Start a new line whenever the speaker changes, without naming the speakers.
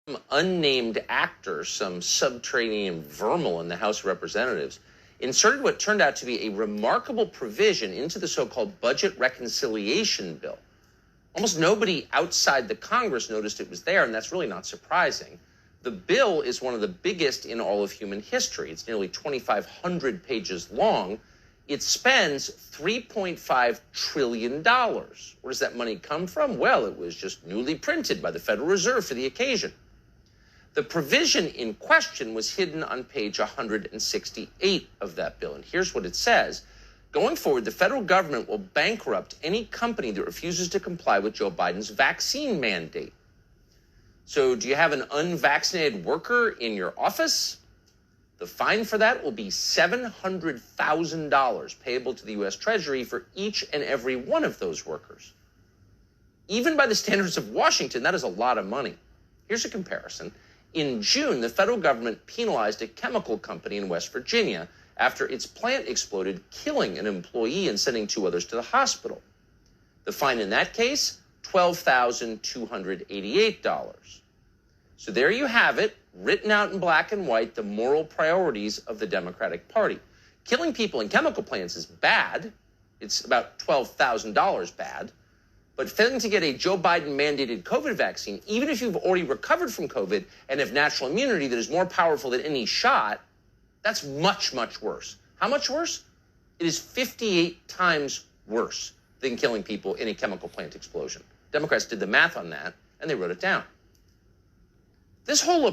Some unnamed actor, some subterranean vermin in the House of Representatives, inserted what turned out to be a remarkable provision into the so-called budget reconciliation bill. Almost nobody outside the Congress noticed it was there, and that's really not surprising. The bill is one of the biggest in all of human history. It's nearly 2,500 pages long. It spends $3.5 trillion. Where does that money come from? Well, it was just newly printed by the Federal Reserve for the occasion. The provision in question was hidden on page 168 of that bill. And here's what it says. Going forward, the federal government will bankrupt any company that refuses to comply with Joe Biden's vaccine mandate. So do you have an unvaccinated worker in your office? The fine for that will be $700,000 payable to the U.S. Treasury for each and every one of those workers. Even by the standards of Washington, that is a lot of money. Here's a comparison. In June, the federal government penalized a chemical company in West Virginia after its plant exploded, killing an employee and sending two others to the hospital. The fine in that case, $12,288. So there you have it, written out in black and white, the moral priorities of the Democratic Party. Killing people in chemical plants is bad. It's about $12,000 bad. But failing to get a Joe Biden-mandated COVID vaccine, even if you've already recovered from COVID and have natural immunity that is more powerful than any shot, that's much, much worse. How much worse? It is 58 times worse than killing people in a chemical plant explosion. Democrats did the math on that, and they wrote it down. This whole